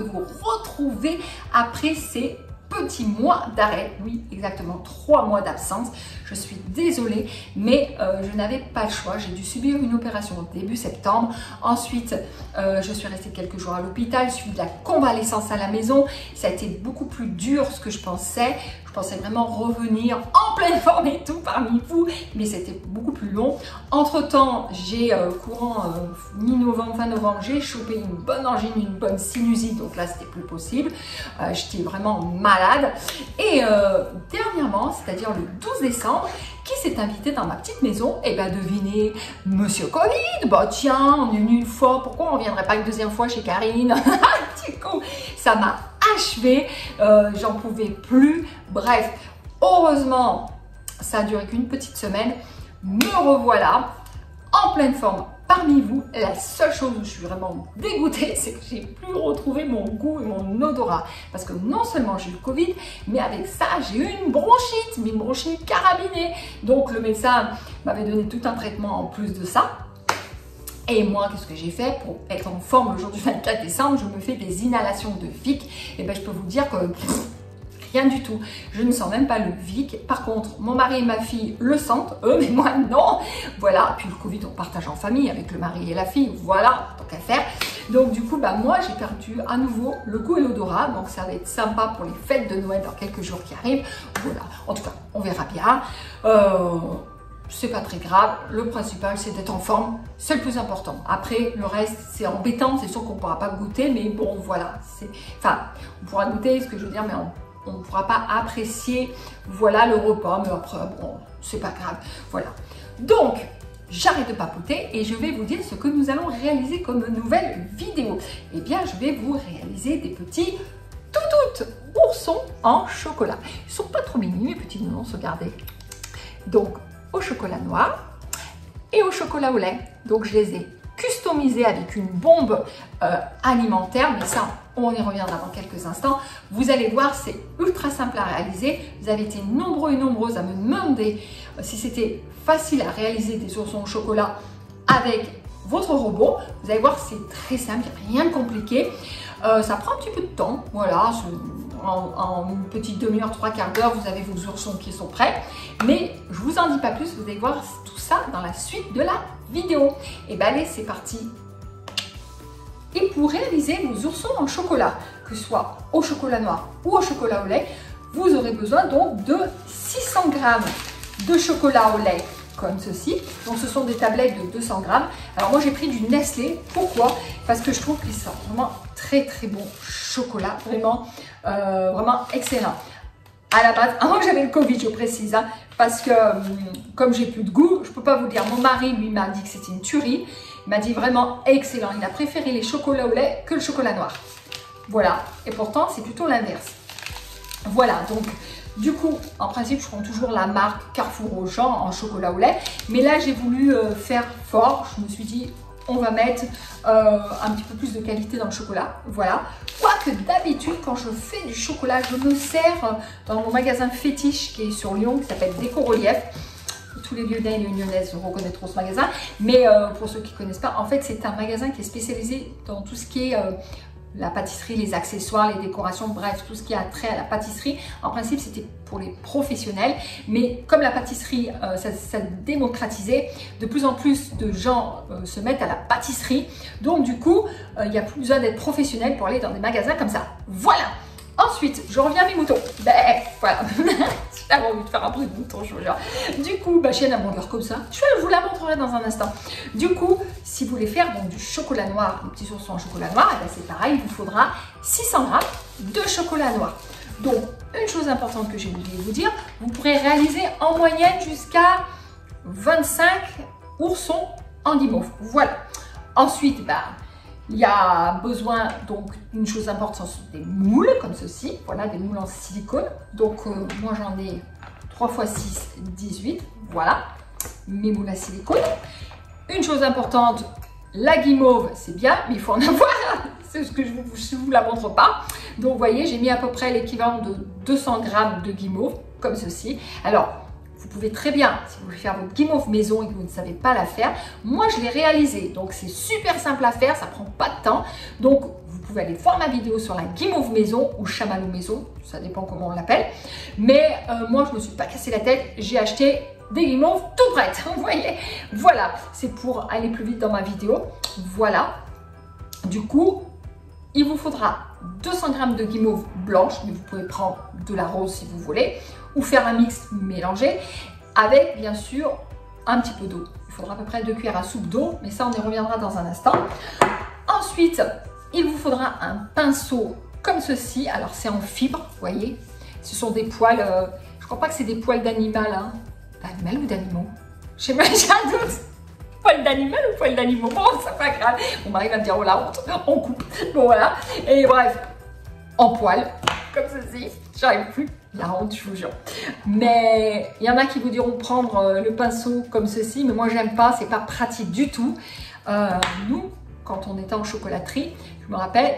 de vous retrouver après ces petits mois d'arrêt. Oui, exactement 3 mois d'absence. Je suis désolée, mais je n'avais pas le choix. J'ai dû subir une opération début septembre. Ensuite, je suis restée quelques jours à l'hôpital, suivi de la convalescence à la maison. Ça a été beaucoup plus dur que ce que je pensais. Je pensais vraiment revenir en pleine forme et tout parmi vous, mais c'était beaucoup plus long. Entre-temps, j'ai courant mi-novembre, fin novembre, j'ai chopé une bonne angine, une bonne sinusite, donc là, c'était plus possible. J'étais vraiment malade. Et dernièrement, c'est-à-dire le 12 décembre, qui s'est invité dans ma petite maison? Et bien, devinez, Monsieur Covid. Bah tiens, on est venu une fois, pourquoi on ne viendrait pas une deuxième fois chez Karine? Du coup, ça m'a achevé, j'en pouvais plus. Bref, heureusement, ça a duré qu'une petite semaine. Me revoilà en pleine forme parmi vous. La seule chose où je suis vraiment dégoûtée, c'est que j'ai plus retrouvé mon goût et mon odorat. Parce que non seulement j'ai eu le Covid, mais avec ça, j'ai eu une bronchite, mais une bronchite carabinée. Donc le médecin m'avait donné tout un traitement en plus de ça. Et moi, qu'est-ce que j'ai fait pour être en forme le jour du 24 décembre? Je me fais des inhalations de Vic. Et bien, je peux vous dire que rien du tout. Je ne sens même pas le Vic. Par contre, mon mari et ma fille le sentent, eux, mais moi, non. Voilà. Puis le Covid, on partage en famille avec le mari et la fille. Voilà, tant qu'à faire. Donc, du coup, bah, moi, j'ai perdu à nouveau le goût et l'odorat. Donc, ça va être sympa pour les fêtes de Noël dans quelques jours qui arrivent. Voilà. En tout cas, on verra bien. C'est pas très grave, le principal c'est d'être en forme, c'est le plus important. Après le reste c'est embêtant, c'est sûr qu'on ne pourra pas goûter, mais bon voilà, enfin on pourra goûter, ce que je veux dire, mais on ne pourra pas apprécier voilà le repas, mais après bon c'est pas grave, voilà. Donc j'arrête de papoter et je vais vous dire ce que nous allons réaliser comme nouvelle vidéo. Eh bien je vais vous réaliser des petits toutous oursons en chocolat. Ils sont pas trop mignons les petits nounours, regardez. Donc au chocolat noir et au chocolat au lait. Donc je les ai customisés avec une bombe alimentaire, mais ça on y reviendra dans quelques instants. Vous allez voir, c'est ultra simple à réaliser. Vous avez été nombreux et nombreuses à me demander si c'était facile à réaliser des oursons au chocolat avec votre robot. Vous allez voir, c'est très simple, il n'y a rien de compliqué. Ça prend un petit peu de temps, voilà, en une petite demi-heure, 3/4 d'heure, vous avez vos oursons qui sont prêts. Mais je vous en dis pas plus, vous allez voir tout ça dans la suite de la vidéo. Et bien allez, c'est parti. Et pour réaliser vos oursons en chocolat, que ce soit au chocolat noir ou au chocolat au lait, vous aurez besoin donc de 600 g de chocolat au lait comme ceci. Donc ce sont des tablettes de 200 g. Alors moi j'ai pris du Nestlé. Pourquoi? Parce que je trouve qu'ils sont vraiment très bon chocolat, vraiment excellent. À la base, avant que j'avais le Covid, je précise, hein, parce que comme j'ai plus de goût, je peux pas vous dire. Mon mari lui m'a dit que c'était une tuerie. Il m'a dit vraiment excellent. Il a préféré les chocolats au lait que le chocolat noir. Voilà. Et pourtant c'est plutôt l'inverse. Voilà, donc du coup, en principe, je prends toujours la marque Carrefour Auchan en chocolat au lait. Mais là, j'ai voulu faire fort. Je me suis dit, on va mettre un petit peu plus de qualité dans le chocolat. Voilà. Quoique d'habitude, quand je fais du chocolat, je me sers dans mon magasin fétiche qui est sur Lyon, qui s'appelle Déco Relief. Tous les Lyonnais et les Lyonnaises reconnaîtront ce magasin. Mais pour ceux qui ne connaissent pas, en fait, c'est un magasin qui est spécialisé dans tout ce qui est la pâtisserie, les accessoires, les décorations, bref, tout ce qui a trait à la pâtisserie. En principe, c'était pour les professionnels, mais comme la pâtisserie, ça démocratisait, de plus en plus de gens se mettent à la pâtisserie. Donc, du coup, il n'y a plus besoin d'être professionnel pour aller dans des magasins comme ça. Voilà! Ensuite, je reviens à mes moutons. Ben, voilà. J'avais envie de faire un bruit de mouton, je vous jure. Du coup, ma chaîne à longueur comme ça. Je vous la montrerai dans un instant. Du coup, si vous voulez faire donc, du chocolat noir, des petits oursons en chocolat noir, ben, c'est pareil, il vous faudra 600 g de chocolat noir. Donc, une chose importante que j'ai oublié de vous dire, vous pourrez réaliser en moyenne jusqu'à 25 oursons en guimauve. Voilà. Ensuite, ben, il y a besoin, donc, une chose importante, ce sont des moules, comme ceci. Voilà, des moules en silicone. Donc, moi, j'en ai 3 x 6, 18. Voilà, mes moules à silicone. Une chose importante, la guimauve, c'est bien, mais il faut en avoir. C'est ce que je ne vous la montre pas. Donc, vous voyez, j'ai mis à peu près l'équivalent de 200 g de guimauve, comme ceci. Alors, vous pouvez très bien, si vous voulez faire votre guimauve maison et que vous ne savez pas la faire, moi je l'ai réalisé. Donc c'est super simple à faire, ça prend pas de temps. Donc vous pouvez pouvez aller voir ma vidéo sur la guimauve maison ou chamallow maison, ça dépend comment on l'appelle. Mais moi, je ne me suis pas cassé la tête, j'ai acheté des guimauves tout prêtes, vous voyez. Voilà, c'est pour aller plus vite dans ma vidéo. Voilà, du coup, il vous faudra 200 g de guimauve blanche, mais vous pouvez prendre de la rose si vous voulez, ou faire un mix mélangé avec bien sûr un petit peu d'eau. Il faudra à peu près 2 cuillères à soupe d'eau, mais ça on y reviendra dans un instant. Ensuite, il vous faudra un pinceau comme ceci. Alors c'est en fibre, vous voyez. Ce sont des poils, je crois pas que c'est des poils d'animal, hein. D'animal ou d'animaux? Je sais pas, j'ai un doute. Poils d'animal ou poils d'animaux? Bon, c'est pas grave. Mon mari va me dire, oh la honte, on coupe. Bon voilà. Et bref, en poils, comme ceci. J'arrive plus. La honte, je vous jure. Mais il y en a qui vous diront prendre le pinceau comme ceci, mais moi j'aime pas, c'est pas pratique du tout. Nous, quand on était en chocolaterie, je me rappelle,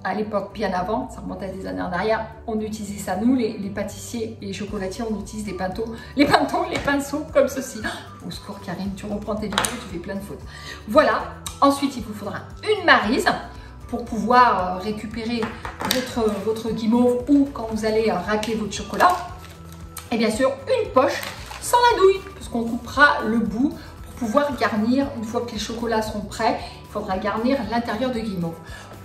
à l'époque bien avant, ça remonte à des années en arrière, on utilisait ça. Nous, les pâtissiers et les chocolatiers, on utilise les pinceaux comme ceci. Oh, au secours Karine, tu reprends tes vidéos, tu fais plein de fautes. Voilà. Ensuite, il vous faudra une maryse pour pouvoir récupérer votre guimauve ou quand vous allez racler votre chocolat. Et bien sûr, une poche sans la douille, parce qu'on coupera le bout pour pouvoir garnir, une fois que les chocolats seront prêts, il faudra garnir l'intérieur de guimauve.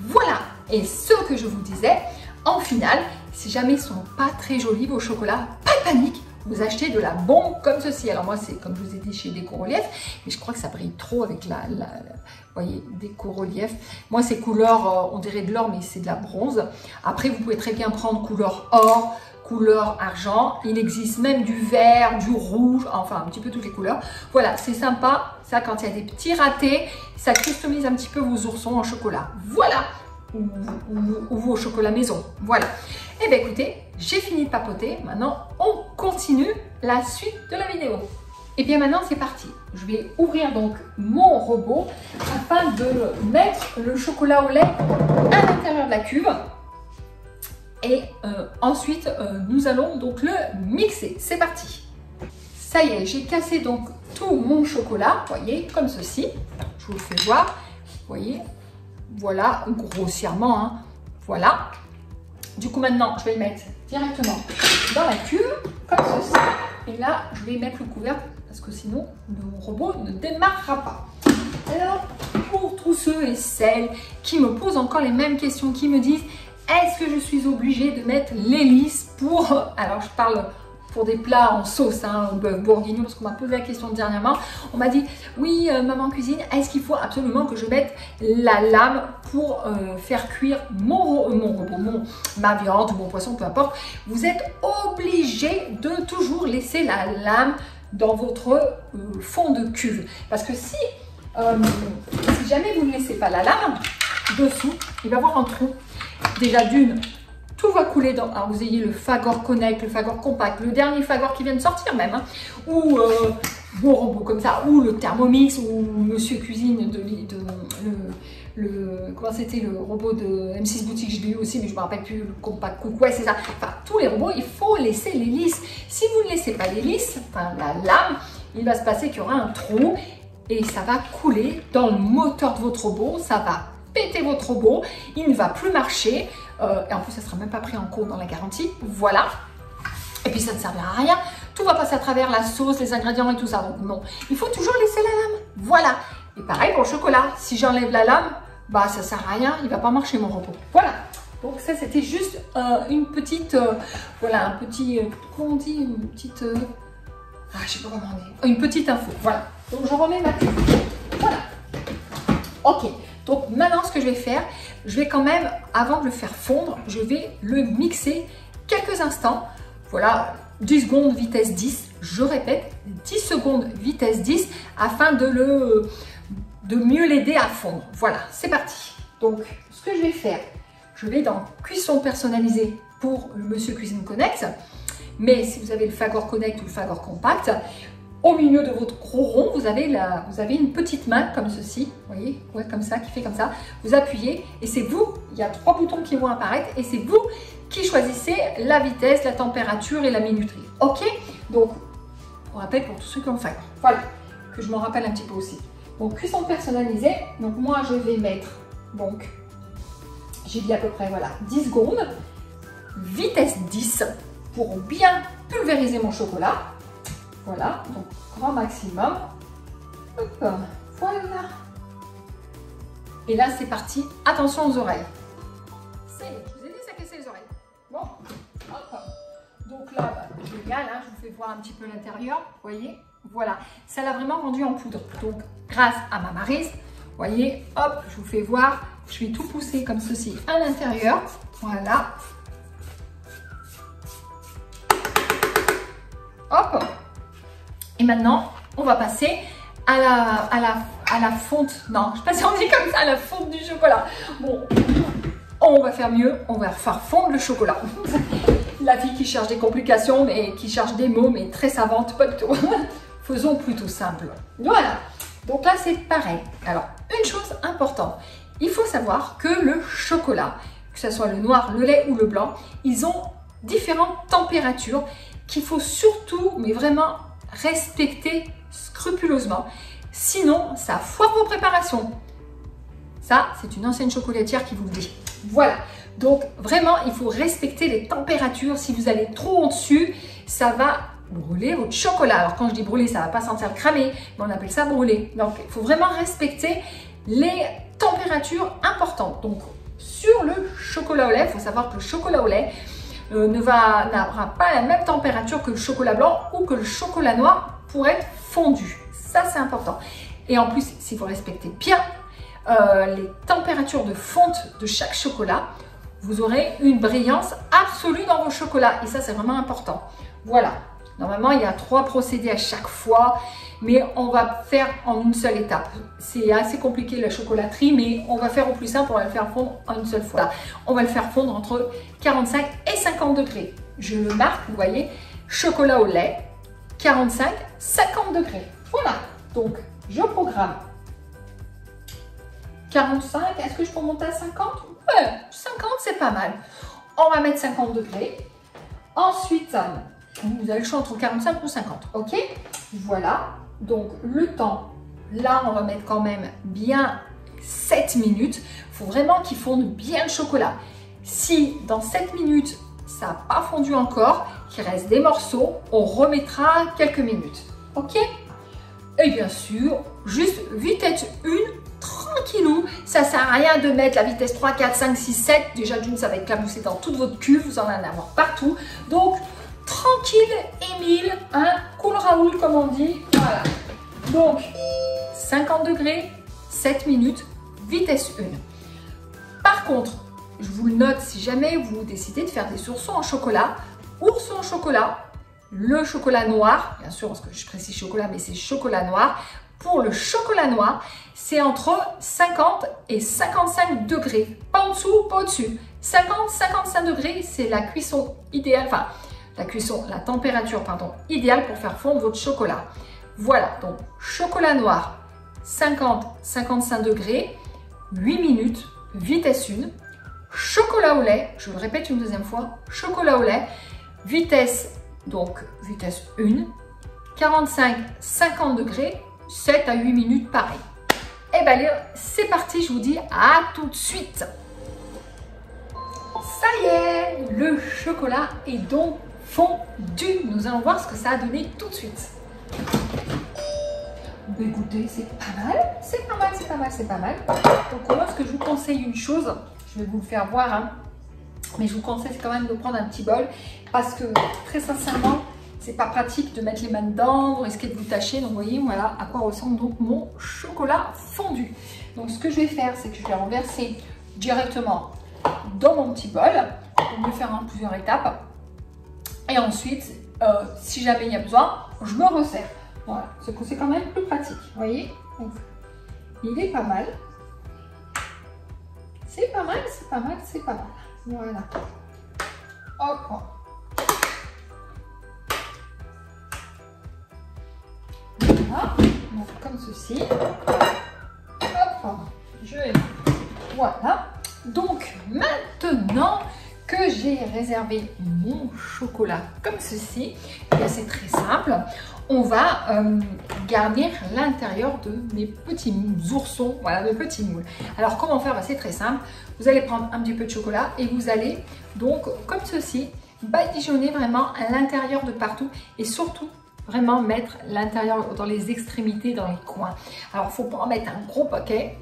Voilà, et ce que je vous disais, en finale, si jamais ils ne sont pas très jolis vos chocolats, pas de panique, vous achetez de la bombe comme ceci. Alors moi, c'est comme je vous ai dit chez Déco Relief, mais je crois que ça brille trop avec vous voyez, Déco Relief. Moi, c'est couleur, on dirait de l'or, mais c'est de la bronze. Après, vous pouvez très bien prendre couleur or, couleur argent. Il existe même du vert, du rouge, enfin un petit peu toutes les couleurs. Voilà, c'est sympa. Ça, quand il y a des petits ratés, ça customise un petit peu vos oursons en chocolat. Voilà, ou vos chocolats maison. Voilà. Et bien écoutez, j'ai fini de papoter. Maintenant, on continue la suite de la vidéo. Et bien maintenant, c'est parti. Je vais ouvrir donc mon robot afin de mettre le chocolat au lait à l'intérieur de la cuve. Et ensuite, nous allons donc le mixer. C'est parti. Ça y est, j'ai cassé donc tout mon chocolat, vous voyez, comme ceci. Je vous le fais voir. Vous voyez, voilà, grossièrement, hein. Voilà. Du coup, maintenant, je vais le mettre directement dans la cuve, comme ceci. Et là, je vais mettre le couvercle, parce que sinon, le robot ne démarrera pas. Alors, pour tous ceux et celles qui me posent encore les mêmes questions, qui me disent, est-ce que je suis obligée de mettre l'hélice pour... Alors, je parle pour des plats en sauce, hein, bœuf bourguignon, parce qu'on m'a posé la question dernièrement. On m'a dit, oui, maman cuisine, est-ce qu'il faut absolument que je mette la lame pour faire cuire ma viande, mon poisson, peu importe. Vous êtes obligé de toujours laisser la lame dans votre fond de cuve. Parce que si jamais vous ne laissez pas la lame dessous, il va y avoir un trou. Déjà d'une, tout va couler dans... Alors vous ayez le Fagor Connect, le Fagor Compact, le dernier Fagor qui vient de sortir même, hein, ou bon robot comme ça, ou le Thermomix, ou Monsieur Cuisine, comment c'était le robot de M6 Boutique, je l'ai eu aussi, mais je ne me rappelle plus, le Compact Cook, ouais c'est ça. Enfin, tous les robots, il faut laisser l'hélice. Si vous ne laissez pas l'hélice, enfin la lame, il va se passer qu'il y aura un trou et ça va couler dans le moteur de votre robot, ça va péter votre robot, il ne va plus marcher, et en plus ça ne sera même pas pris en compte dans la garantie, voilà. Et puis ça ne servira à rien, tout va passer à travers la sauce, les ingrédients et tout ça, donc non, il faut toujours laisser la lame, voilà. Et pareil pour le chocolat, si j'enlève la lame, bah ça ne sert à rien, il ne va pas marcher mon robot, voilà. Donc ça c'était juste une petite, voilà, un petit, comment on dit, une petite, je sais pas comment on dit, une petite info, voilà. Donc je remets ma cuve, voilà. Ok. Donc maintenant, ce que je vais faire, je vais quand même, avant de le faire fondre, je vais le mixer quelques instants. Voilà, 10 secondes vitesse 10, je répète, 10 secondes vitesse 10 afin de mieux l'aider à fondre. Voilà, c'est parti. Donc, ce que je vais faire, je vais dans Cuisson personnalisée pour le Monsieur Cuisine Connect. Mais si vous avez le Fagor Connect ou le Fagor Compact, au milieu de votre gros rond, vous avez une petite main comme ceci, vous voyez, ouais, comme ça, qui fait comme ça. Vous appuyez et c'est vous, il y a 3 boutons qui vont apparaître et c'est vous qui choisissez la vitesse, la température et la minuterie. Ok? Donc, on rappelle pour tous ceux qui ont le Fagor. Voilà, que je m'en rappelle un petit peu aussi. Donc, cuisson personnalisée. Donc, moi, je vais mettre donc J'ai dit à peu près, voilà, 10 secondes. Vitesse 10 pour bien pulvériser mon chocolat. Voilà, donc grand maximum. Hop, voilà. Et là, c'est parti. Attention aux oreilles. Ça y est, je vous ai dit, ça cassait les oreilles. Bon, hop. Donc là, génial, hein, je vous fais voir un petit peu l'intérieur. Vous voyez, voilà. Ça l'a vraiment rendu en poudre. Donc, grâce à ma Maryse, vous voyez, hop, je vous fais voir. Je vais tout pousser comme ceci à l'intérieur. Voilà. Hop. Et maintenant, on va passer à la fonte. Non, je ne sais pas si on dit comme ça, à la fonte du chocolat. Bon, on va faire mieux. On va faire fondre le chocolat. La fille qui cherche des complications, mais qui cherche des mots, mais très savante, pas du tout. Faisons plutôt simple. Voilà. Donc là, c'est pareil. Alors, une chose importante. Il faut savoir que le chocolat, que ce soit le noir, le lait ou le blanc, ils ont différentes températures qu'il faut surtout, mais vraiment, respecter scrupuleusement. Sinon, ça foire vos préparations. Ça, c'est une ancienne chocolatière qui vous le dit. Voilà. Donc, vraiment, il faut respecter les températures. Si vous allez trop en dessus, ça va brûler votre chocolat. Alors, quand je dis brûler, ça ne va pas sentir cramer, mais on appelle ça brûler. Donc, il faut vraiment respecter les températures importantes. Donc, sur le chocolat au lait, il faut savoir que le chocolat au lait n'aura pas la même température que le chocolat blanc ou que le chocolat noir pour être fondu. Ça, c'est important. Et en plus, si vous respectez bien les températures de fonte de chaque chocolat, vous aurez une brillance absolue dans vos chocolats. Et ça, c'est vraiment important. Voilà. Normalement, il y a 3 procédés à chaque fois, mais on va faire en une seule étape. C'est assez compliqué la chocolaterie, mais on va faire au plus simple, on va le faire fondre en une seule fois. On va le faire fondre entre 45 et 50 degrés. Je le marque, vous voyez, chocolat au lait, 45, 50 degrés. Voilà. Donc, je programme 45. Est-ce que je peux monter à 50? Ouais, 50, c'est pas mal. On va mettre 50 degrés. Ensuite, vous avez le choix entre 45 ou 50. OK? Voilà. Donc, le temps, là, on va mettre quand même bien 7 minutes. Il faut vraiment qu'il fonde bien le chocolat. Si dans 7 minutes, ça n'a pas fondu encore, qu'il reste des morceaux, on remettra quelques minutes. OK? Et bien sûr, juste vitesse 1, tranquillou. Ça ne sert à rien de mettre la vitesse 3, 4, 5, 6, 7. Déjà d'une, ça va être claboussé dans toute votre cuve. Vous en allez avoir partout. Donc, tranquille, Émile, hein, cool Raoul, comme on dit. Voilà. Donc, 50 degrés, 7 minutes, vitesse 1. Par contre, je vous le note, si jamais vous décidez de faire des oursons en chocolat, oursons en chocolat, le chocolat noir, bien sûr, parce que je précise chocolat, mais c'est chocolat noir. Pour le chocolat noir, c'est entre 50 et 55 degrés. Pas en dessous, pas au-dessus. 50-55 degrés, c'est la cuisson idéale, enfin, la température, pardon, idéale pour faire fondre votre chocolat. Voilà, donc chocolat noir, 50-55 degrés, 8 minutes, vitesse 1. Chocolat au lait, je le répète une deuxième fois, chocolat au lait, vitesse 1, 45-50 degrés, 7 à 8 minutes pareil. Et bien allez, c'est parti, je vous dis à tout de suite. Ça y est, le chocolat est donc fondu. Nous allons voir ce que ça a donné tout de suite. Ben écoutez, c'est pas mal, c'est pas mal, c'est pas mal, c'est pas mal. Donc moi, ce que je vous conseille une chose, je vais vous le faire voir, hein, mais je vous conseille quand même de prendre un petit bol parce que très sincèrement, c'est pas pratique de mettre les mains dedans, vous risquez de vous tâcher. Donc vous voyez, voilà à quoi ressemble donc mon chocolat fondu. Donc ce que je vais faire, c'est que je vais renverser directement dans mon petit bol pour le faire en plusieurs étapes. Et ensuite, si jamais il y a besoin, je me resserre. Voilà, c'est quand même plus pratique, vous voyez. Donc, il est pas mal. C'est pas mal, c'est pas mal, c'est pas mal. Voilà. Hop. Voilà, donc comme ceci. Hop, je vais. Voilà. Donc maintenant que j'ai réservé mon chocolat comme ceci, c'est très simple. On va garnir l'intérieur de mes petits oursons, voilà, mes petits moules. Alors comment faire? C'est très simple. Vous allez prendre un petit peu de chocolat et vous allez donc comme ceci badigeonner vraiment à l'intérieur de partout et surtout vraiment mettre l'intérieur dans les extrémités, dans les coins. Alors il ne faut pas en mettre un gros paquet.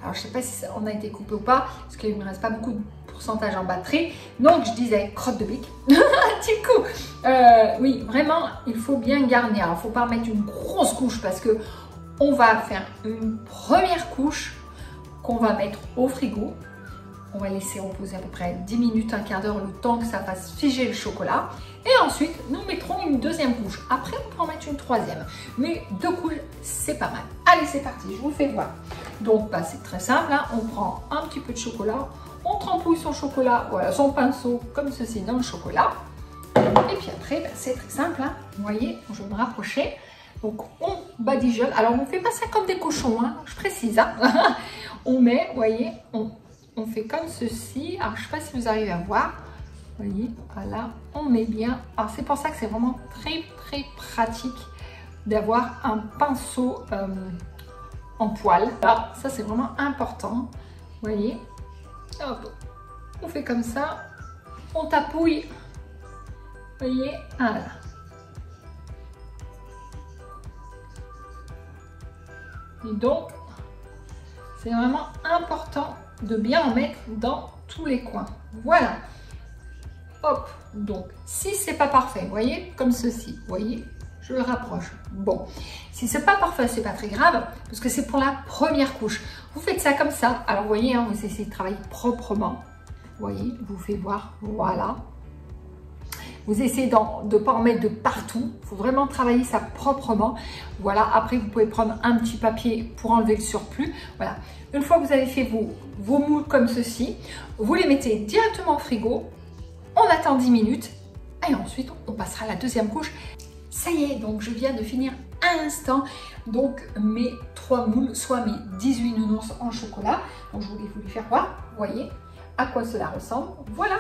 Alors je ne sais pas si ça, on a été coupé ou pas, parce qu'il ne me reste pas beaucoup de pourcentage en batterie. Donc je disais crotte de bique. Du coup, oui, vraiment, il faut bien garnir. Il ne faut pas mettre une grosse couche parce que on va faire une première couche qu'on va mettre au frigo. On va laisser reposer à peu près 10 minutes, un quart d'heure, le temps que ça fasse figer le chocolat. Et ensuite, nous mettrons une deuxième couche. Après, on peut en mettre une troisième. Mais 2 couches, c'est pas mal. Allez, c'est parti, je vous fais voir. Donc, bah, c'est très simple. Hein. On prend un petit peu de chocolat. On trempouille son chocolat, voilà, son pinceau, comme ceci, dans le chocolat. Et puis après, bah, c'est très simple. Hein. Vous voyez, je vais me rapprocher. Donc, on badigeonne. Alors, on ne fait pas ça comme des cochons, hein, je précise. Hein. On met, vous voyez, on fait comme ceci. Alors, je ne sais pas si vous arrivez à voir. Vous voyez, voilà, on met bien. Alors, c'est pour ça que c'est vraiment très, très pratique d'avoir un pinceau en poil. Alors, ça, c'est vraiment important. Vous voyez, hop, on fait comme ça. On tapouille. Vous voyez, voilà. Et donc, c'est vraiment important de bien en mettre dans tous les coins. Voilà. Hop. Donc, si c'est pas parfait, vous voyez, comme ceci, vous voyez, je le rapproche. Bon, si c'est pas parfait, c'est pas très grave, parce que c'est pour la première couche. Vous faites ça comme ça. Alors, vous voyez, hein, vous essayez de travailler proprement. Vous voyez, je vous fais voir. Voilà. Vous essayez de ne pas en mettre de partout. Il faut vraiment travailler ça proprement. Voilà. Après, vous pouvez prendre un petit papier pour enlever le surplus. Voilà. Une fois que vous avez fait vos moules comme ceci, vous les mettez directement au frigo. On attend 10 minutes. Et ensuite, on passera à la deuxième couche. Ça y est, donc je viens de finir à l'instant donc mes 3 moules, soit mes 18 nounours en chocolat. Donc je voulais vous les faire voir. Vous voyez à quoi cela ressemble. Voilà.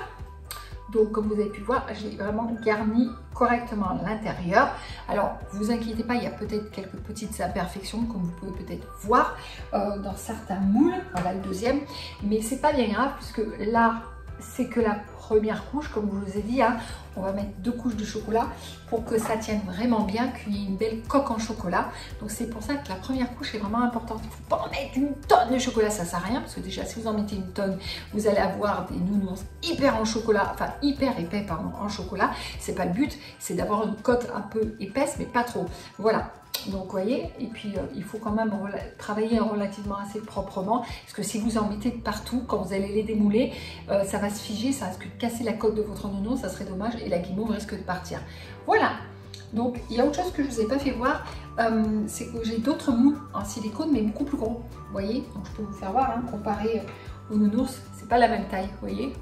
Donc, comme vous avez pu voir, j'ai vraiment garni correctement l'intérieur. Alors, vous inquiétez pas, il y a peut-être quelques petites imperfections, comme vous pouvez peut-être voir dans certains moules. Voilà le deuxième. Mais c'est pas bien grave, puisque là, c'est que la première couche, comme je vous ai dit. Hein, on va mettre 2 couches de chocolat pour que ça tienne vraiment bien, qu'il y ait une belle coque en chocolat. Donc, c'est pour ça que la première couche est vraiment importante. Il ne faut pas en mettre une tonne de chocolat, ça ne sert à rien. Parce que déjà, si vous en mettez une tonne, vous allez avoir des nounours hyper en chocolat, enfin hyper épais, pardon, en chocolat. C'est pas le but, c'est d'avoir une coque un peu épaisse, mais pas trop. Voilà. Donc, vous voyez, et puis il faut quand même travailler relativement assez proprement, parce que si vous en mettez de partout, quand vous allez les démouler, ça va se figer, ça risque de casser la coque de votre nounours, ça serait dommage, et la guimauve risque de partir. Voilà. Donc, il y a autre chose que je ne vous ai pas fait voir, c'est que j'ai d'autres moules en silicone, mais beaucoup plus gros. Vous voyez, donc je peux vous faire voir, hein, comparé aux nounours, c'est pas la même taille, vous voyez.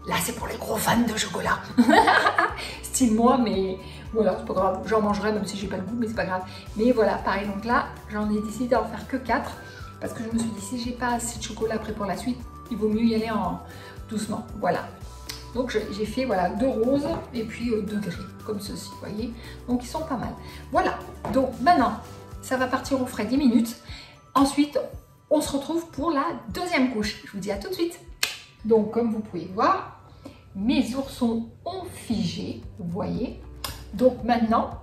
Là, c'est pour les gros fans de chocolat. Style moi, mais voilà, c'est pas grave. J'en mangerai même si j'ai pas le goût, mais c'est pas grave. Mais voilà, pareil. Donc là, j'en ai décidé d'en faire que 4 parce que je me suis dit, si j'ai pas assez de chocolat après pour la suite, il vaut mieux y aller en doucement. Voilà. Donc j'ai fait voilà 2 roses et puis 2 gris, comme ceci, vous voyez. Donc ils sont pas mal. Voilà. Donc maintenant, ça va partir au frais 10 minutes. Ensuite, on se retrouve pour la deuxième couche. Je vous dis à tout de suite. Donc, comme vous pouvez voir, mes oursons ont figé, vous voyez. Donc maintenant,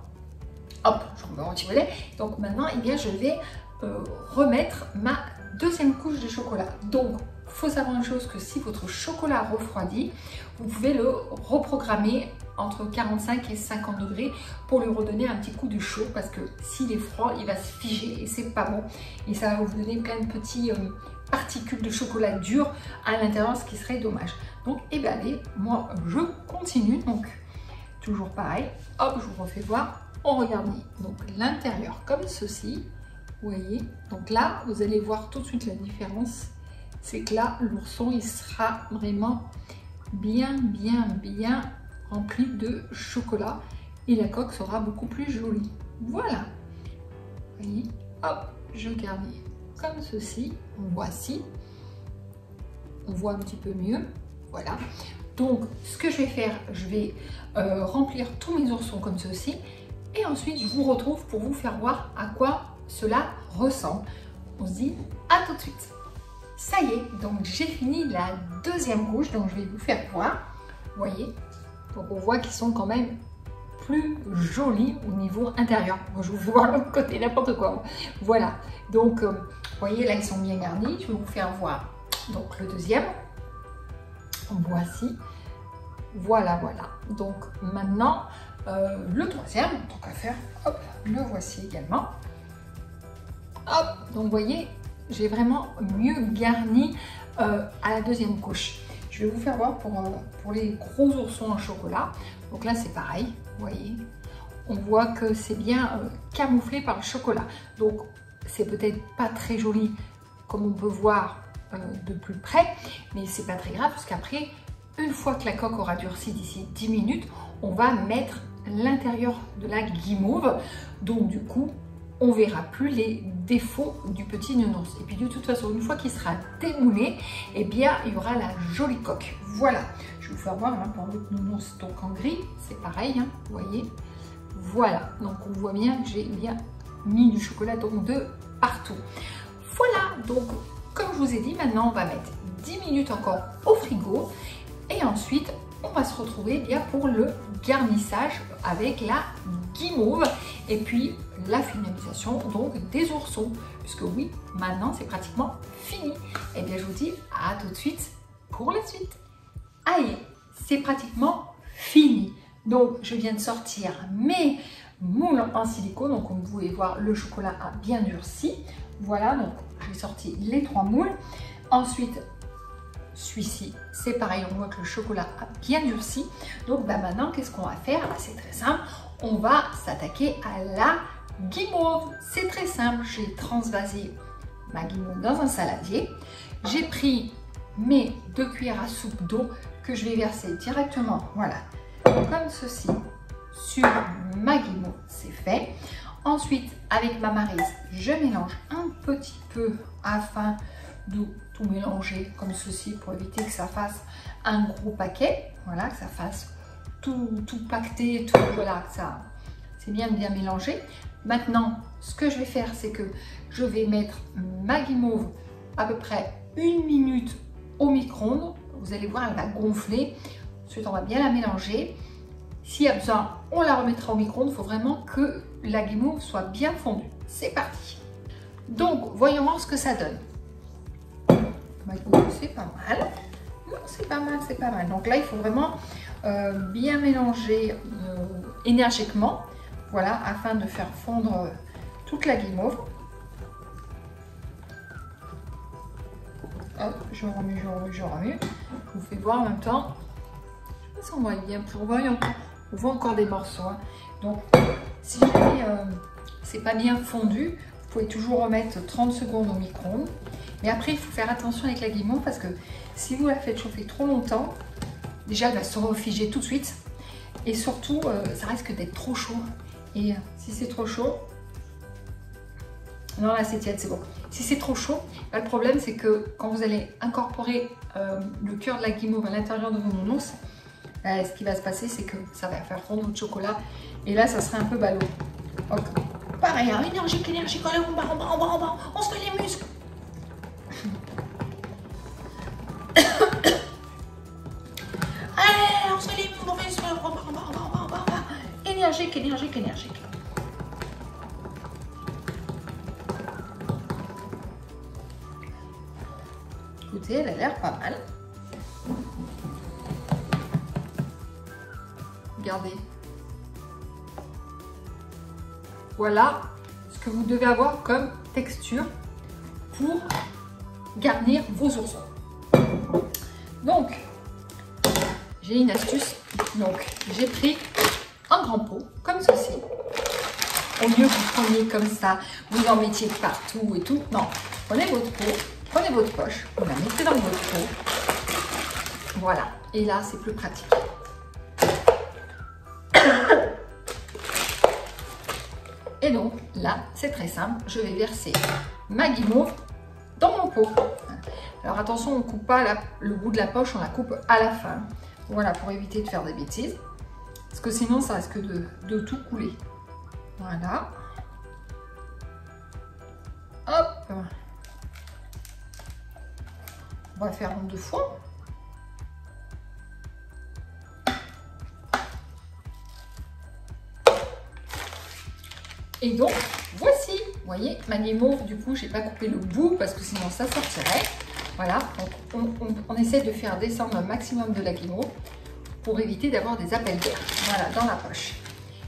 hop, je remets mon petit volet. Donc maintenant, eh bien, je vais remettre ma deuxième couche de chocolat. Donc, il faut savoir une chose, que si votre chocolat refroidit, vous pouvez le reprogrammer entre 45 et 50 degrés pour lui redonner un petit coup de chaud, parce que s'il est froid, il va se figer et c'est pas bon. Et ça va vous donner plein de petits particules de chocolat dur à l'intérieur, ce qui serait dommage. Donc, eh bien, allez, moi, je continue. Donc, toujours pareil. Hop, je vous refais voir. On regarde donc l'intérieur comme ceci. Vous voyez. Donc là, vous allez voir tout de suite la différence. C'est que là, l'ourson, il sera vraiment bien rempli de chocolat. Et la coque sera beaucoup plus jolie. Voilà. Vous voyez. Hop, je garnis comme ceci. Voici. on voit un petit peu mieux. Voilà. Donc, ce que je vais faire, je vais remplir tous mes oursons comme ceci. Et ensuite, je vous retrouve pour vous faire voir à quoi cela ressemble. On se dit à tout de suite. Ça y est, donc j'ai fini la deuxième couche, donc je vais vous faire voir. Vous voyez, donc on voit qu'ils sont quand même plus jolis au niveau intérieur. Moi, je vous vois l'autre côté, n'importe quoi. Voilà, donc vous voyez là, ils sont bien garnis. Je vais vous faire voir donc le deuxième. Voici. Voilà, voilà. Donc maintenant, le troisième, tant qu'à faire, hop, le voici également. Hop, donc vous voyez, j'ai vraiment mieux garni à la deuxième couche. Je vais vous faire voir pour les gros oursons en chocolat. Donc là, c'est pareil, vous voyez. On voit que c'est bien camouflé par le chocolat. Donc, c'est peut-être pas très joli comme on peut voir de plus près, mais c'est pas très grave parce qu'après, une fois que la coque aura durci d'ici 10 minutes, on va mettre l'intérieur de la guimauve. Donc du coup, on verra plus les défauts du petit nounours. Et puis de toute façon, une fois qu'il sera démoulé, eh bien, il y aura la jolie coque. Voilà. Je vais vous faire voir pour l'autre nounours, donc en gris, c'est pareil, hein, vous voyez. Voilà. Donc on voit bien que j'ai bien mis du chocolat donc de partout. Voilà. Donc comme je vous ai dit, maintenant on va mettre 10 minutes encore au frigo. Et ensuite, on va se retrouver bien pour le garnissage avec la guimauve et puis la finalisation donc des oursons. Puisque oui, maintenant c'est pratiquement fini. Et bien je vous dis à tout de suite pour la suite. Allez, c'est pratiquement fini. Donc je viens de sortir mes moules en silicone. Donc comme vous pouvez voir, le chocolat a bien durci. Voilà, donc j'ai sorti les 3 moules. Ensuite, celui-ci, c'est pareil, on voit que le chocolat a bien durci. Donc maintenant, qu'est-ce qu'on va faire? C'est très simple, on va s'attaquer à la guimauve. C'est très simple, j'ai transvasé ma guimauve dans un saladier. J'ai pris mes 2 cuillères à soupe d'eau que je vais verser directement, voilà, comme ceci, sur ma guimauve. C'est fait. Ensuite, avec ma maryse, je mélange un petit peu afin de tout mélanger comme ceci pour éviter que ça fasse un gros paquet. Voilà, que ça fasse tout pacté, tout, voilà, que ça c'est bien mélangé. Maintenant, ce que je vais faire, c'est que je vais mettre ma guimauve à peu près 1 minute au micro-ondes. Vous allez voir, elle va gonfler. Ensuite, on va bien la mélanger. S'il y a besoin, on la remettra au micro-ondes. Il faut vraiment que la guimauve soit bien fondue. C'est parti. Donc, voyons voir ce que ça donne. C'est pas mal. Non, c'est pas mal, c'est pas mal. Donc là, il faut vraiment bien mélanger énergiquement, voilà, afin de faire fondre toute la guimauve. Hop, je remue, je remue, je remue. Je vous fais voir en même temps. Je sais pas si on voit bien, on voit encore des morceaux. Hein. Donc, si jamais c'est pas bien fondu, vous pouvez toujours remettre 30 secondes au micro-ondes. Mais après, il faut faire attention avec la guimauve parce que si vous la faites chauffer trop longtemps, déjà elle va se refiger tout de suite. Et surtout, ça risque d'être trop chaud. Et si c'est trop chaud, non là c'est tiède, c'est bon. Si c'est trop chaud, là, le problème c'est que quand vous allez incorporer le cœur de la guimauve à l'intérieur de vos nounours, ce qui va se passer c'est que ça va faire fondre le chocolat. Et là, ça serait un peu ballot. Donc, pareil, hein, énergique, allez, en bas, on se fait les muscles. Allez, on se lève, on va en bas. Énergique. Écoutez, elle a l'air pas mal. Regardez. Voilà ce que vous devez avoir comme texture pour garnir vos oursons. Donc, j'ai une astuce. Donc, j'ai pris un grand pot, comme ceci. Au lieu que vous preniez comme ça, vous en mettiez partout et tout. Non, prenez votre pot, prenez votre poche, vous la mettez dans votre pot. Voilà. Et là, c'est plus pratique. Et donc, là, c'est très simple. Je vais verser ma guimauve dans mon pot. Alors attention, on ne coupe pas le bout de la poche, on la coupe à la fin. Voilà, pour éviter de faire des bêtises. Parce que sinon, ça risque de tout couler. Voilà. Hop. On va faire en 2 fois. Et donc, voici, vous voyez, ma guimauve, du coup, j'ai pas coupé le bout parce que sinon ça sortirait. Voilà, donc on essaie de faire descendre un maximum de la guimauve pour éviter d'avoir des appels d'air. Voilà, dans la poche.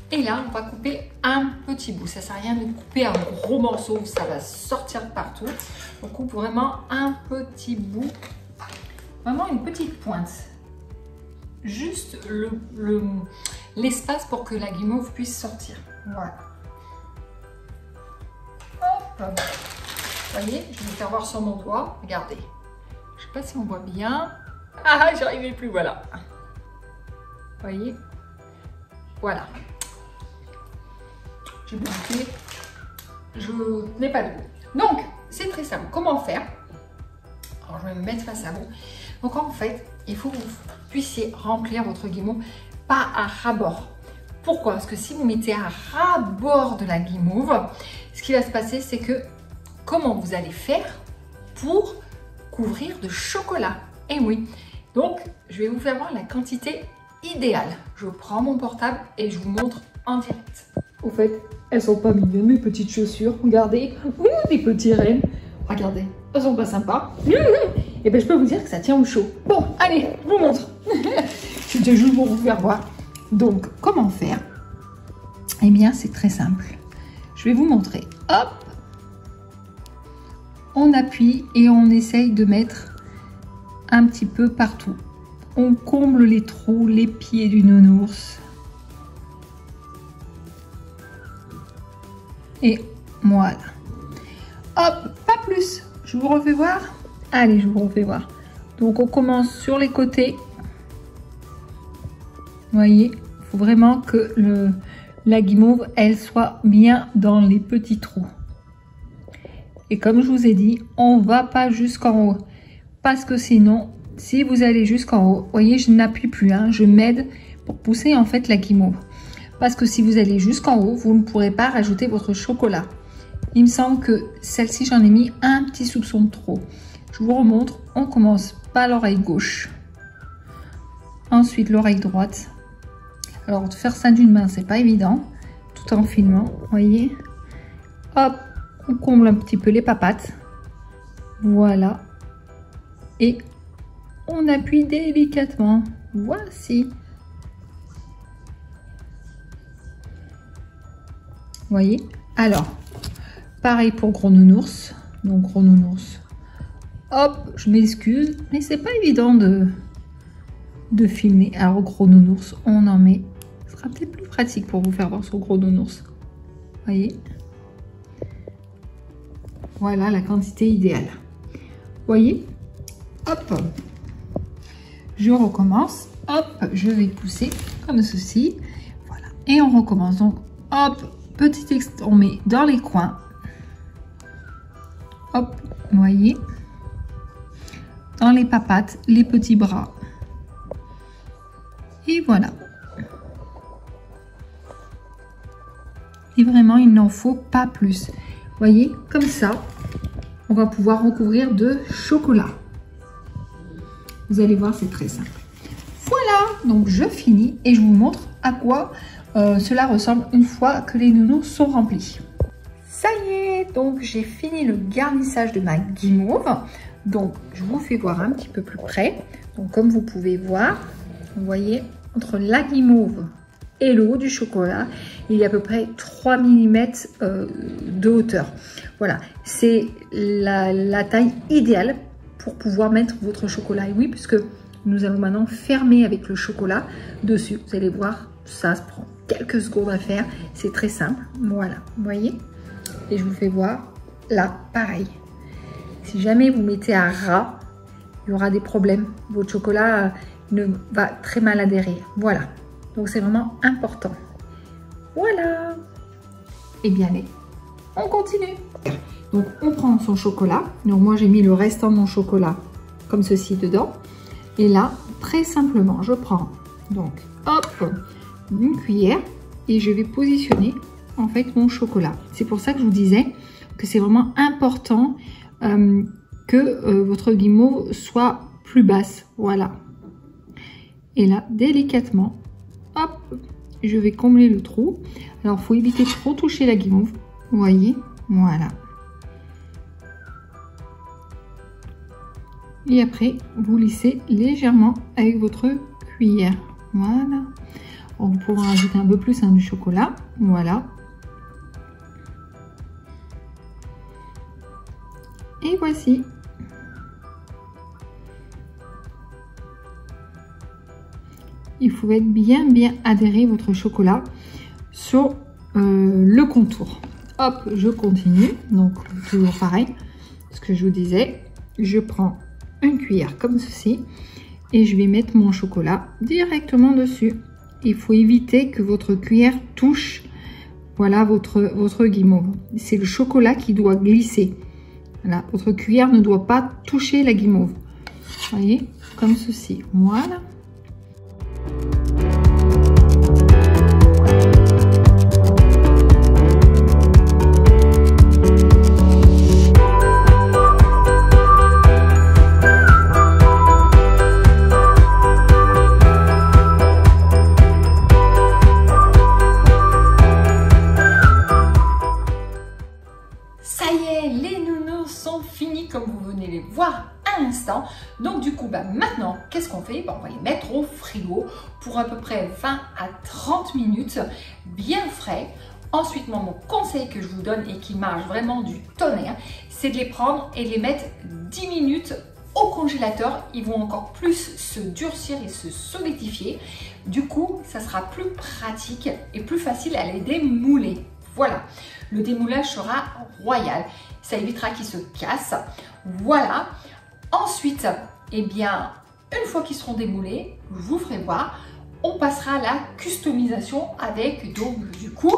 Et là, on va couper un petit bout. Ça sert à rien de couper un gros morceau où ça va sortir partout. On coupe vraiment un petit bout, vraiment une petite pointe. Juste l'espace pour que la guimauve puisse sortir. Voilà. Hop. Vous voyez, je vais vous faire voir sur mon doigt. Regardez. Je ne sais pas si on voit bien. Ah, j'y arrivais plus, voilà. Vous voyez? Voilà. J'ai bloqué. Je n'ai pas de bout. Donc, c'est très simple. Comment faire? Alors, je vais me mettre face à vous. Donc, en fait, il faut que vous puissiez remplir votre guimauve pas à ras-bord. Pourquoi? Parce que si vous mettez à ras-bord de la guimauve, ce qui va se passer, c'est que comment vous allez faire pour couvrir de chocolat? Et oui, donc je vais vous faire voir la quantité idéale. Je prends mon portable et je vous montre en direct. Au fait, elles sont pas mignonnes mes petites chaussures. Regardez, des petits rennes. Regardez, elles sont pas sympas. Et ben je peux vous dire que ça tient au chaud. Bon, allez, je vous montre. C'était juste pour vous faire voir. Donc, comment faire? Eh bien, c'est très simple. Je vais vous montrer. Hop! On appuie et on essaye de mettre un petit peu partout. On comble les trous, les pieds du nounours. Et voilà. Hop, pas plus. Je vous refais voir. Allez, je vous refais voir. Donc, on commence sur les côtés. Vous voyez, il faut vraiment que la guimauve, elle soit bien dans les petits trous. Et comme je vous ai dit, on ne va pas jusqu'en haut. Parce que sinon, si vous allez jusqu'en haut, vous voyez, je n'appuie plus, hein, je m'aide pour pousser en fait la guimauve. Parce que si vous allez jusqu'en haut, vous ne pourrez pas rajouter votre chocolat. Il me semble que celle-ci, j'en ai mis un petit soupçon de trop. Je vous remontre, on commence par l'oreille gauche. Ensuite, l'oreille droite. Alors, de faire ça d'une main, c'est pas évident, tout en filmant, vous voyez. Hop, on comble un petit peu les papates. Voilà. Et on appuie délicatement. Voici. Vous voyez. Alors, pareil pour gros nounours. Donc, gros nounours. Hop, je m'excuse, mais c'est pas évident de filmer. Alors, gros nounours, on en met. Ce sera peut-être plus pratique pour vous faire voir sur gros nounours. Voyez. Voilà la quantité idéale. Voyez. Hop. Je recommence. Hop, je vais pousser comme ceci. Voilà. Et on recommence. Donc, hop, petit extrait, on met dans les coins. Hop, voyez. Dans les papates, les petits bras. Et voilà. Et vraiment, il n'en faut pas plus. Vous voyez, comme ça, on va pouvoir recouvrir de chocolat. Vous allez voir, c'est très simple. Voilà, donc je finis et je vous montre à quoi cela ressemble une fois que les nounours sont remplis. Ça y est, donc j'ai fini le garnissage de ma guimauve. Donc, je vous fais voir un petit peu plus près. Donc, comme vous pouvez voir, vous voyez, entre la guimauve et le haut du chocolat, il y a à peu près 3 mm de hauteur. Voilà, c'est la taille idéale pour pouvoir mettre votre chocolat. Et oui, puisque nous allons maintenant fermer avec le chocolat dessus. Vous allez voir, ça se prend quelques secondes à faire. C'est très simple. Voilà, vous voyez. Et je vous fais voir, là, pareil. Si jamais vous mettez à ras, il y aura des problèmes. Votre chocolat va très mal adhérer. Voilà. Donc, c'est vraiment important. Voilà. Et bien, allez, on continue. Donc on prend son chocolat. Donc moi j'ai mis le restant de mon chocolat comme ceci dedans. Et là, très simplement, je prends donc hop, une cuillère et je vais positionner en fait mon chocolat. C'est pour ça que je vous disais que c'est vraiment important que votre guimauve soit plus basse. Voilà. Et là, délicatement, hop, je vais combler le trou. Alors, il faut éviter de trop toucher la guimauve. Vous voyez, voilà. Et après, vous lissez légèrement avec votre cuillère. Voilà. On pourra rajouter un peu plus du chocolat. Voilà. Et voici. Il faut être bien adhéré votre chocolat sur le contour. Hop, je continue. Donc, toujours pareil. Ce que je vous disais, je prends une cuillère comme ceci et je vais mettre mon chocolat directement dessus. Il faut éviter que votre cuillère touche voilà votre guimauve. C'est le chocolat qui doit glisser. Voilà, votre cuillère ne doit pas toucher la guimauve. Vous voyez, comme ceci. Voilà. Comme vous venez les voir à l'instant. Donc du coup, maintenant, qu'est-ce qu'on fait? On va les mettre au frigo pour à peu près 20 à 30 minutes, bien frais. Ensuite, moi, mon conseil que je vous donne et qui marche vraiment du tonnerre, c'est de les prendre et de les mettre 10 minutes au congélateur. Ils vont encore plus se durcir et se solidifier. Du coup, ça sera plus pratique et plus facile à les démouler. Voilà, le démoulage sera royal. Ça évitera qu'ils se cassent. Voilà. Ensuite, eh bien, une fois qu'ils seront démoulés, je vous ferai voir, on passera à la customisation avec, donc, du coup,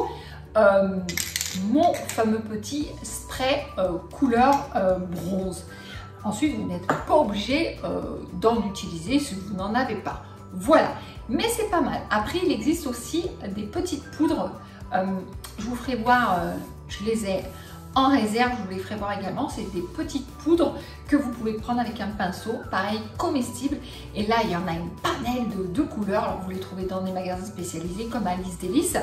mon fameux petit spray couleur bronze. Ensuite, vous n'êtes pas obligé d'en utiliser si vous n'en avez pas. Voilà, mais c'est pas mal. Après, il existe aussi des petites poudres. Je vous ferai voir, je les ai en réserve, je vous les ferai voir également. C'est des petites poudres que vous pouvez prendre avec un pinceau, pareil, comestible. Et là, il y en a une panelle de couleurs. Alors, vous les trouvez dans des magasins spécialisés comme Alice Délices.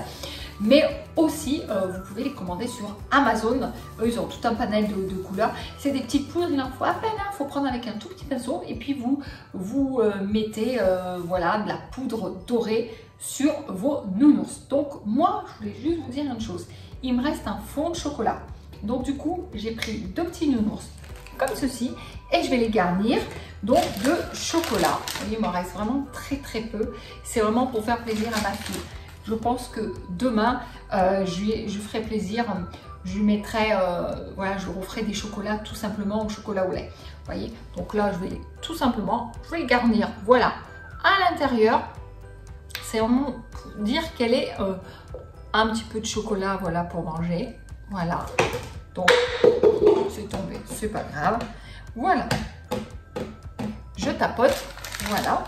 Mais aussi, vous pouvez les commander sur Amazon. Eux, ils ont tout un panel de couleurs. C'est des petites poudres, il en faut à peine. Il faut prendre avec un tout petit pinceau. Et puis, vous mettez voilà, de la poudre dorée sur vos nounours. Donc, moi, je voulais juste vous dire une chose. Il me reste un fond de chocolat. Donc, du coup, j'ai pris 2 petits nounours comme ceci et je vais les garnir donc de chocolat. Vous voyez, il m'en reste vraiment très peu. C'est vraiment pour faire plaisir à ma fille. Je pense que demain, je ferai plaisir. Je lui mettrai, voilà, je referai des chocolats tout simplement au chocolat au lait. Vous voyez, donc là, je vais tout simplement, je vais le garnir. Voilà, à l'intérieur, c'est vraiment pour dire qu'elle est un petit peu de chocolat, voilà, pour manger. Voilà, donc c'est tombé, c'est pas grave. Voilà, je tapote, voilà.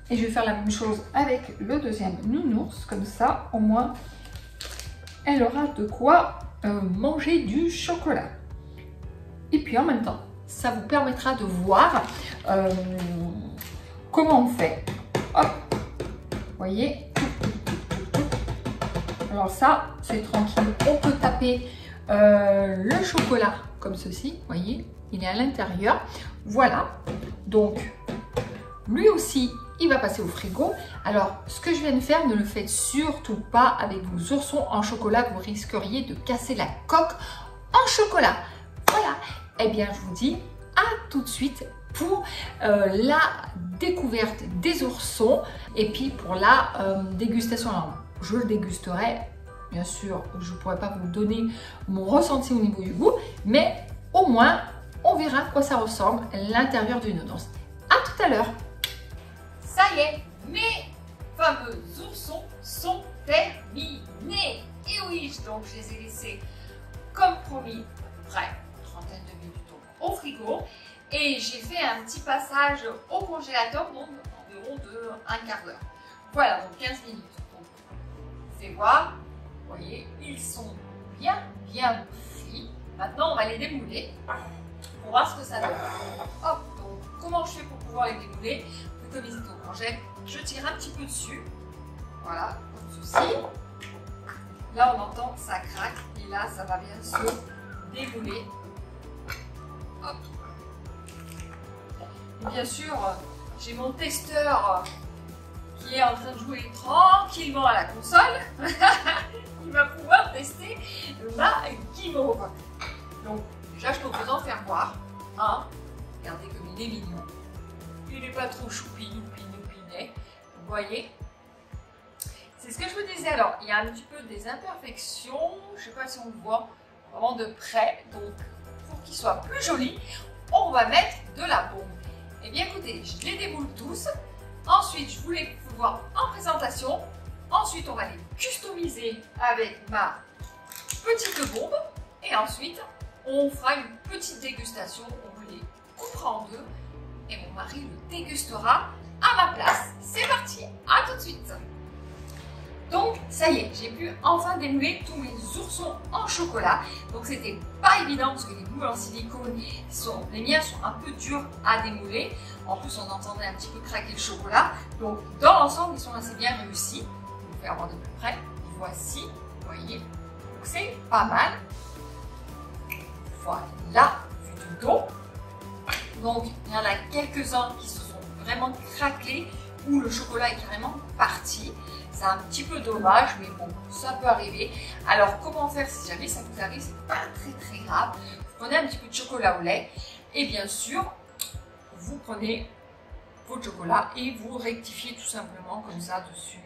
Et je vais faire la même chose avec le deuxième nounours, comme ça, au moins, elle aura de quoi manger du chocolat. Et puis en même temps, ça vous permettra de voir comment on fait. Hop, vous voyez. Alors ça, c'est tranquille. On peut taper le chocolat comme ceci, vous voyez, il est à l'intérieur. Voilà, donc lui aussi, il va passer au frigo. Alors, ce que je viens de faire, ne le faites surtout pas avec vos oursons en chocolat. Vous risqueriez de casser la coque en chocolat. Voilà. Eh bien, je vous dis à tout de suite pour la découverte des oursons et puis pour la dégustation. Alors, je le dégusterai. Bien sûr, je ne pourrai pas vous donner mon ressenti au niveau du goût, mais au moins, on verra à quoi ça ressemble l'intérieur du nounours. À tout à l'heure. Ça y est, mes fameux oursons sont terminés. Et oui, donc je les ai laissés comme promis, prêts, au frigo et j'ai fait un petit passage au congélateur, donc environ de un quart d'heure. Voilà, donc 15 minutes. Donc, vous pouvez voir, vous voyez, ils sont bien frits. Maintenant, on va les démouler pour voir ce que ça donne. Hop, donc comment je fais pour pouvoir les démouler? Comme ils étaient au congèle, je tire un petit peu dessus. Voilà, comme ceci. Là, on entend ça craque et là, ça va bien se démouler. Hop. Et bien sûr, j'ai mon testeur qui est en train de jouer tranquillement à la console. Il va pouvoir tester ma guimauve. Donc, déjà, je peux vous en faire voir. Hein. Regardez comme il est mignon. Il n'est pas trop choupi-noupi-noupinet. Vous voyez? C'est ce que je vous disais. Alors, il y a un petit peu des imperfections. Je ne sais pas si on le voit vraiment de près. Donc, pour qu'il soit plus joli, on va mettre de la baume. Eh bien, écoutez, je les démoule tous. Ensuite, je vous les fais voir en présentation. Ensuite, on va les customiser avec ma petite bombe. Et ensuite, on fera une petite dégustation. On vous les coupera en deux. Et mon mari le dégustera à ma place. C'est parti, à tout de suite. Donc, ça y est, j'ai pu enfin démouler tous mes oursons en chocolat. Donc, c'était pas évident parce que les moules en silicone, les miens sont un peu durs à démouler. En plus, on entendait un petit peu craquer le chocolat. Donc, dans l'ensemble, ils sont assez bien réussis. Je vais vous faire voir de plus près. Voici, vous voyez. Donc, c'est pas mal. Voilà, vu du dos. Donc, il y en a quelques-uns qui se sont vraiment craquelés où le chocolat est carrément parti. C'est un petit peu dommage, mais bon, ça peut arriver. Alors, comment faire si jamais ça vous arrive? C'est pas très grave. Vous prenez un petit peu de chocolat au lait et bien sûr, vous prenez votre chocolat et vous rectifiez tout simplement comme ça dessus.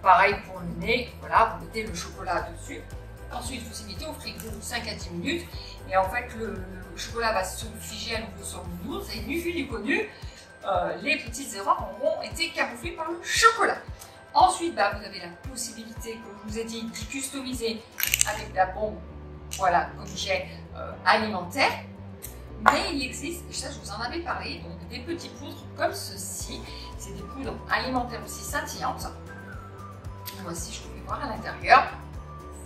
Pareil pour le nez, voilà, vous mettez le chocolat dessus. Ensuite, vous y mettez au frigo 5 à 10 minutes et en fait, le chocolat va se figer à nouveau sur le nounours et nu vu du connu, les petites erreurs auront été camouflées par le chocolat. Ensuite, vous avez la possibilité, comme je vous ai dit, de customiser avec la bombe, voilà, comme j'ai alimentaire. Mais il existe, et ça je vous en avais parlé, donc des petits poudres comme ceci. C'est des poudres alimentaires aussi scintillantes. Voici, je vous fais voir à l'intérieur.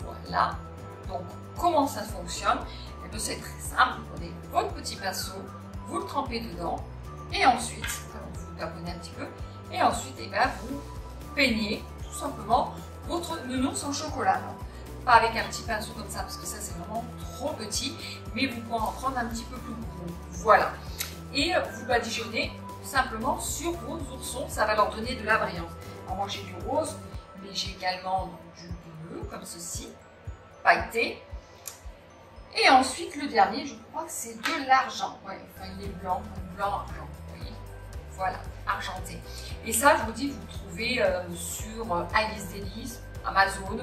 Voilà. Donc, comment ça fonctionne? C'est très simple. Vous prenez votre petit pinceau, vous le trempez dedans, et ensuite, vous taponnez un petit peu, et ensuite, vous peignez tout simplement votre nounours en chocolat. Alors, pas avec un petit pinceau comme ça, parce que ça c'est vraiment trop petit, mais vous pouvez en prendre un petit peu plus gros. Voilà. Et vous badigeonnez simplement sur vos oursons, ça va leur donner de la brillance. Alors moi j'ai du rose, mais j'ai également du bleu, comme ceci, pailleté. Et ensuite, le dernier, je crois que c'est de l'argent. Ouais, enfin, il est blanc, argent. Vous voyez, voilà, argenté. Et ça, je vous dis, vous le trouvez sur Alice Délices, Amazon,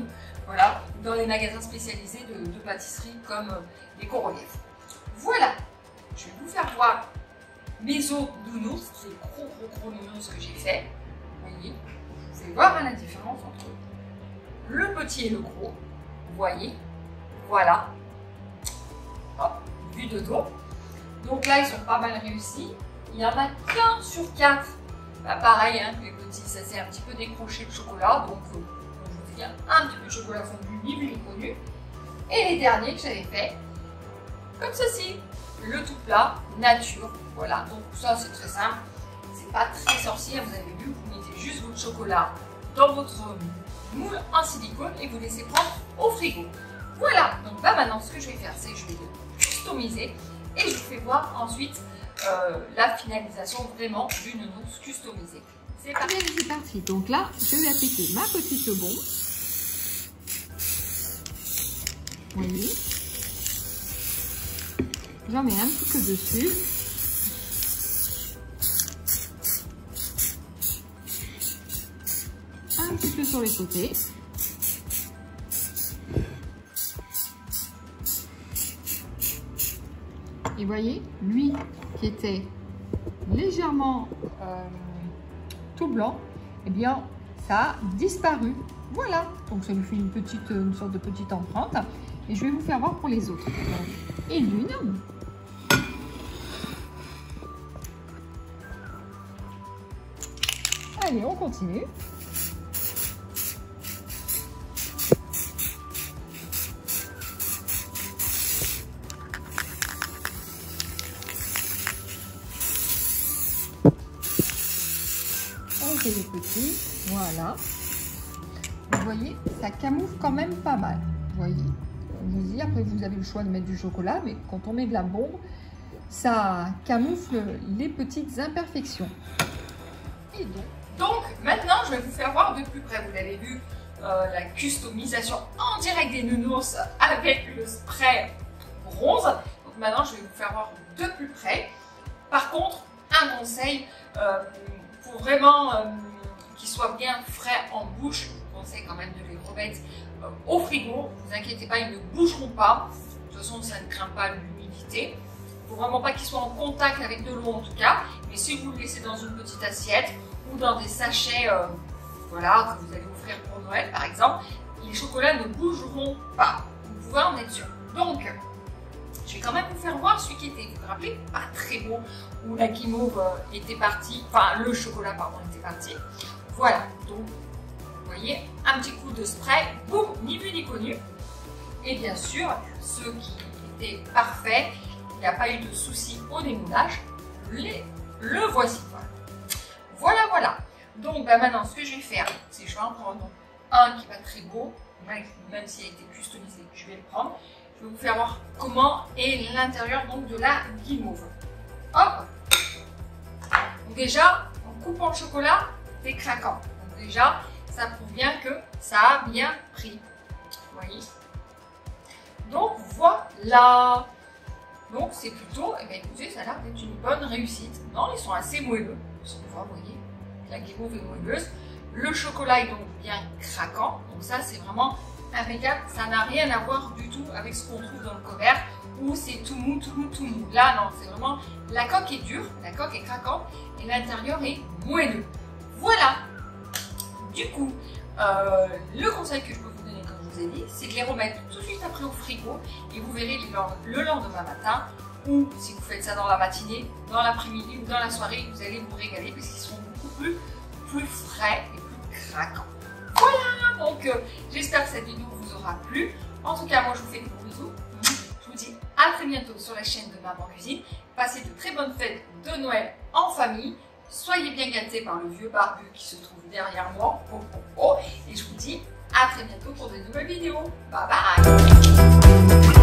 voilà, dans les magasins spécialisés de pâtisserie comme les Corolief. Voilà, je vais vous faire voir mes autres nounours, ces gros nounours que j'ai fait. Vous voyez, vous pouvez voir la différence entre le petit et le gros. Vous voyez, voilà. Hop, vue de dos. Donc là, ils sont pas mal réussis. Il n'y en a qu'un sur 4. Pareil, hein, les petits, ça s'est un petit peu décroché le chocolat. Donc, je vous dis, un petit peu de chocolat fondu, ni vu ni connu. Et les derniers que j'avais fait, comme ceci. Le tout plat, nature. Voilà, donc ça, c'est très simple. C'est pas très sorcier, vous avez vu. Vous mettez juste votre chocolat dans votre moule en silicone et vous laissez prendre au frigo. Voilà, donc là maintenant ce que je vais faire, c'est que je vais le customiser et je vous fais voir ensuite la finalisation vraiment du nounours customisé. C'est parti. C'est parti. Donc là, je vais appliquer ma petite bombe. Vous voyez, j'en mets un petit peu dessus. Un petit peu sur les côtés. Et vous voyez, lui qui était légèrement tout blanc, eh bien, ça a disparu. Voilà, donc ça lui fait une sorte de petite empreinte. Et je vais vous faire voir pour les autres. Et l'une, Allez, on continue. On fait les petits, voilà. Vous voyez, ça camoufle quand même pas mal. Vous voyez, je vous dis, après vous avez le choix de mettre du chocolat, mais quand on met de la bombe, ça camoufle les petites imperfections. Et donc maintenant, je vais vous faire voir de plus près. Vous avez vu la customisation en direct des nounours avec le spray bronze. Donc maintenant, je vais vous faire voir de plus près. Par contre, un conseil pour vraiment qu'ils soient bien frais en bouche, je vous conseille quand même de les remettre au frigo. Ne vous inquiétez pas, ils ne bougeront pas. De toute façon, ça ne craint pas l'humidité. Il ne faut vraiment pas qu'ils soient en contact avec de l'eau en tout cas. Mais si vous le laissez dans une petite assiette ou dans des sachets voilà, que vous allez offrir pour Noël par exemple, les chocolats ne bougeront pas. Vous pouvez en être sûr. Donc, je vais quand même vous faire voir celui qui était, vous vous rappelez, pas très beau, où la guimauve était partie, enfin le chocolat pardon était parti. Voilà, donc vous voyez, un petit coup de spray, boum, ni vu ni connu. Et bien sûr, ceux qui étaient parfaits, il n'y a pas eu de souci au démoulage, le voici. Voilà, voilà. Donc maintenant, ce que je vais faire, c'est que je vais en prendre un qui n'est pas très beau, même s'il a été customisé, je vais le prendre. Je vais vous faire voir comment est l'intérieur de la guimauve. Hop. Donc déjà, en coupant le chocolat, c'est craquant. Donc déjà, ça prouve bien que ça a bien pris. Vous voyez. Donc voilà. Donc c'est plutôt, eh bien, écoutez, ça a l'air d'être une bonne réussite. Non, ils sont assez moelleux. Vous voyez, la guimauve est moelleuse. Le chocolat est donc bien craquant. Donc ça, c'est vraiment impeccable. Ça n'a rien à voir du tout avec ce qu'on trouve dans le commerce où c'est tout mou, tout mou, tout mou. Là, non, c'est vraiment, la coque est dure, la coque est craquante et l'intérieur est moelleux. Voilà. Du coup, le conseil que je peux vous donner, comme je vous ai dit, c'est de les remettre tout de suite après au frigo et vous verrez le lendemain matin, ou si vous faites ça dans la matinée, dans l'après-midi ou dans la soirée, vous allez vous régaler parce qu'ils seront beaucoup plus frais et plus craquants. Voilà, donc j'espère que cette vidéo vous aura plu. En tout cas, moi je vous fais des gros bisous. Je vous dis à très bientôt sur la chaîne de Maman Cuisine. Passez de très bonnes fêtes de Noël en famille. Soyez bien gâtés par le vieux barbu qui se trouve derrière moi. Oh, oh, oh. Et je vous dis à très bientôt pour de nouvelles vidéos. Bye bye.